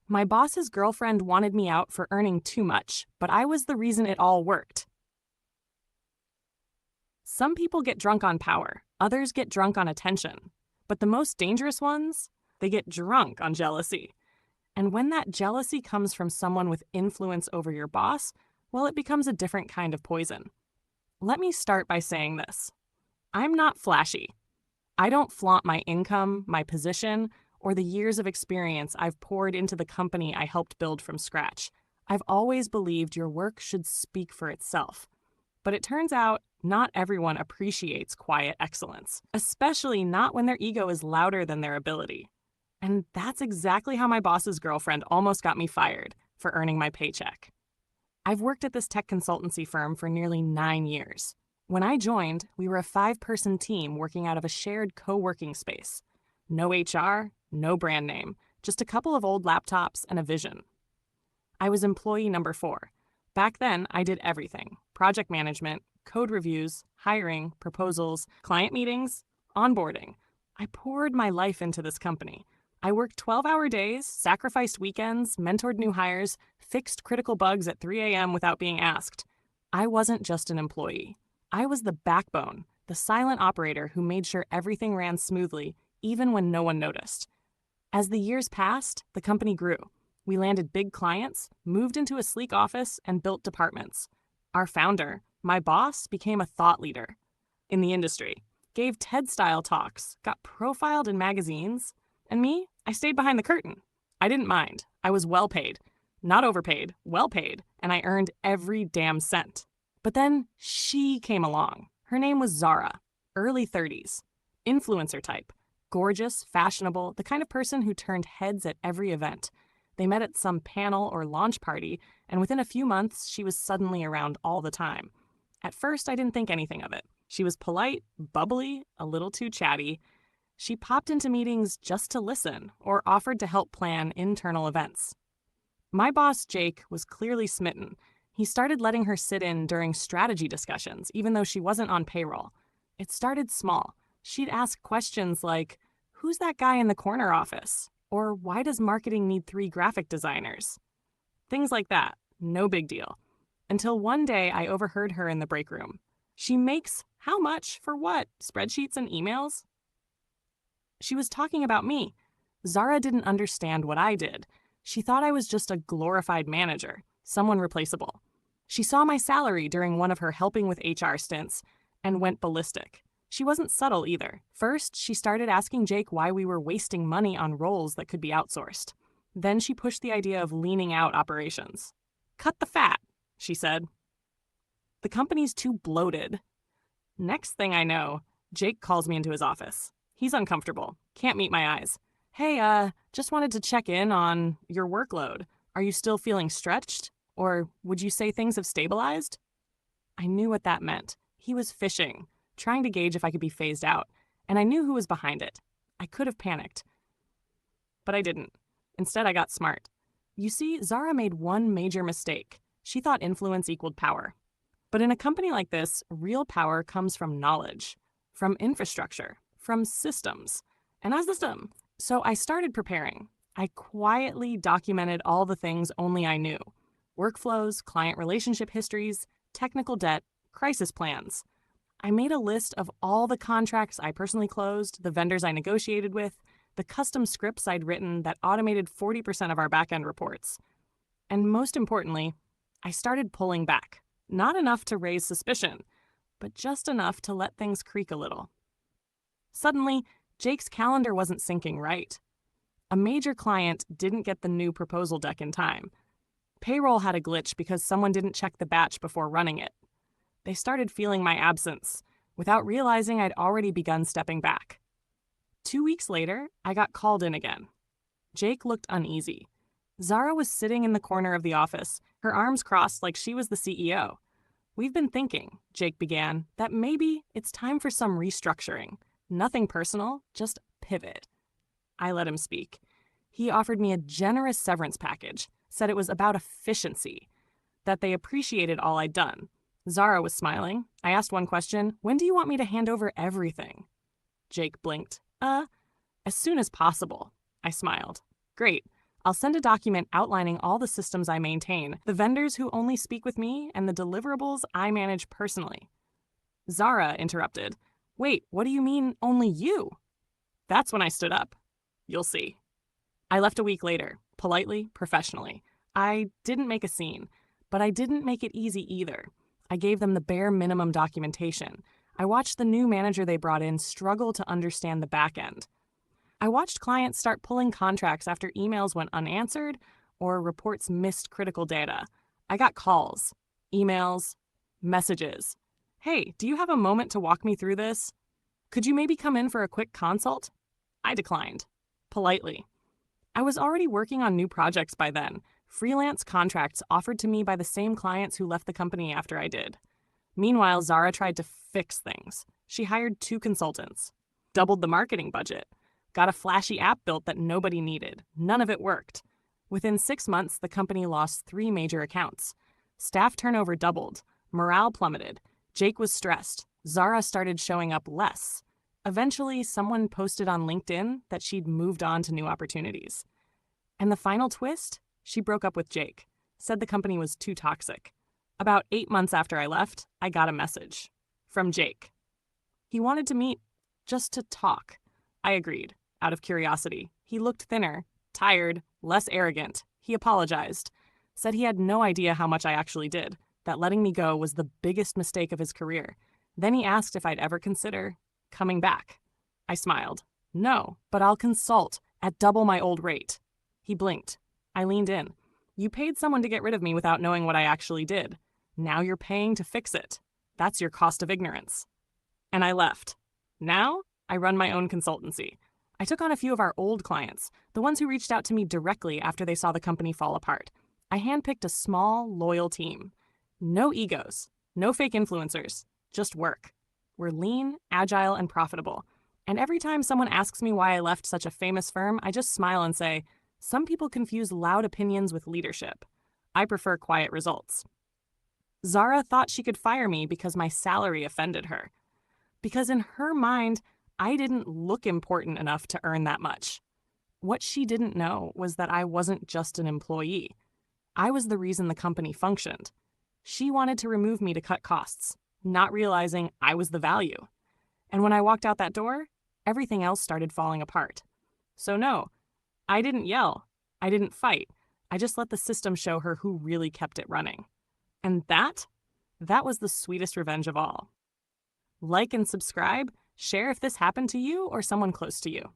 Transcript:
My boss's girlfriend wanted me out for earning too much, but I was the reason it all worked. Some people get drunk on power, others get drunk on attention. But the most dangerous ones, they get drunk on jealousy. And when that jealousy comes from someone with influence over your boss, well, it becomes a different kind of poison. Let me start by saying this. I'm not flashy. I don't flaunt my income, my position, or the years of experience I've poured into the company I helped build from scratch. I've always believed your work should speak for itself. But it turns out not everyone appreciates quiet excellence, especially not when their ego is louder than their ability. And that's exactly how my boss's girlfriend almost got me fired for earning my paycheck. I've worked at this tech consultancy firm for nearly 9 years. When I joined, we were a 5-person team working out of a shared co-working space. No HR, no brand name, just a couple of old laptops and a vision. I was employee number 4. Back then, I did everything: project management, code reviews, hiring, proposals, client meetings, onboarding. I poured my life into this company. I worked 12-hour days, sacrificed weekends, mentored new hires, fixed critical bugs at 3 a.m. without being asked. I wasn't just an employee. I was the backbone, the silent operator who made sure everything ran smoothly, even when no one noticed. As the years passed, the company grew. We landed big clients, moved into a sleek office, and built departments. Our founder, my boss, became a thought leader in the industry, gave TED-style talks, got profiled in magazines, and me, I stayed behind the curtain. I didn't mind. I was well paid. Not overpaid, well paid, and I earned every damn cent. But then she came along. Her name was Zara, early 30s, influencer type, gorgeous, fashionable, the kind of person who turned heads at every event. They met at some panel or launch party, and within a few months, she was suddenly around all the time. At first, I didn't think anything of it. She was polite, bubbly, a little too chatty. She popped into meetings just to listen or offered to help plan internal events. My boss, Jake, was clearly smitten. He started letting her sit in during strategy discussions, even though she wasn't on payroll. It started small. She'd ask questions like, "Who's that guy in the corner office?" Or "Why does marketing need 3 graphic designers?" Things like that. No big deal. Until one day I overheard her in the break room. "She makes how much for what? Spreadsheets and emails?" She was talking about me. Zara didn't understand what I did. She thought I was just a glorified manager, someone replaceable. She saw my salary during one of her helping with HR stints and went ballistic. She wasn't subtle either. First, she started asking Jake why we were wasting money on roles that could be outsourced. Then she pushed the idea of leaning out operations. "Cut the fat," she said. "The company's too bloated." Next thing I know, Jake calls me into his office. He's uncomfortable, can't meet my eyes. "Hey, just wanted to check in on your workload. Are you still feeling stretched? Or would you say things have stabilized?" I knew what that meant. He was fishing, trying to gauge if I could be phased out, and I knew who was behind it. I could have panicked. But I didn't. Instead, I got smart. You see, Zara made one major mistake. She thought influence equaled power. But in a company like this, real power comes from knowledge, from infrastructure, from systems. And as the system. So I started preparing. I quietly documented all the things only I knew: workflows, client relationship histories, technical debt, crisis plans. I made a list of all the contracts I personally closed, the vendors I negotiated with, the custom scripts I'd written that automated 40% of our back-end reports. And most importantly, I started pulling back. Not enough to raise suspicion, but just enough to let things creak a little. Suddenly, Jake's calendar wasn't syncing right. A major client didn't get the new proposal deck in time. Payroll had a glitch because someone didn't check the batch before running it. They started feeling my absence, without realizing I'd already begun stepping back. 2 weeks later, I got called in again. Jake looked uneasy. Zara was sitting in the corner of the office, her arms crossed like she was the CEO. "We've been thinking," Jake began, "that maybe it's time for some restructuring. Nothing personal, just pivot." I let him speak. He offered me a generous severance package, said it was about efficiency, that they appreciated all I'd done. Zara was smiling. I asked one question: "When do you want me to hand over everything?" Jake blinked. As soon as possible." I smiled. "Great. I'll send a document outlining all the systems I maintain, the vendors who only speak with me, and the deliverables I manage personally. Zara interrupted. Wait, what do you mean, only you? That's when I stood up. You'll see. I left a week later, politely, professionally. I didn't make a scene, but I didn't make it easy either. I gave them the bare minimum documentation. I watched the new manager they brought in struggle to understand the back end. I watched clients start pulling contracts after emails went unanswered or reports missed critical data. I got calls, emails, messages. Hey, do you have a moment to walk me through this? Could you maybe come in for a quick consult? I declined, politely. I was already working on new projects by then, freelance contracts offered to me by the same clients who left the company after I did. Meanwhile, Zara tried to fix things. She hired 2 consultants, doubled the marketing budget, got a flashy app built that nobody needed. None of it worked. Within 6 months, the company lost 3 major accounts. Staff turnover doubled. Morale plummeted. Jake was stressed. Zara started showing up less. Eventually, someone posted on LinkedIn that she'd moved on to new opportunities. And the final twist? She broke up with Jake, said the company was too toxic. About 8 months after I left, I got a message. From Jake. He wanted to meet, just to talk. I agreed, out of curiosity. He looked thinner, tired, less arrogant. He apologized. Said he had no idea how much I actually did, that letting me go was the biggest mistake of his career. Then he asked if I'd ever consider coming back. I smiled. No, but I'll consult at double my old rate. He blinked. I leaned in. You paid someone to get rid of me without knowing what I actually did. Now you're paying to fix it. That's your cost of ignorance. And I left. Now, I run my own consultancy. I took on a few of our old clients, the ones who reached out to me directly after they saw the company fall apart. I handpicked a small, loyal team. No egos, no fake influencers, just work. We're lean, agile, and profitable. And every time someone asks me why I left such a famous firm, I just smile and say, some people confuse loud opinions with leadership. I prefer quiet results. Zara thought she could fire me because my salary offended her. Because in her mind, I didn't look important enough to earn that much. What she didn't know was that I wasn't just an employee. I was the reason the company functioned. She wanted to remove me to cut costs, not realizing I was the value. And when I walked out that door, everything else started falling apart. So no, I didn't yell. I didn't fight. I just let the system show her who really kept it running. And that was the sweetest revenge of all. Like and subscribe. Share if this happened to you or someone close to you.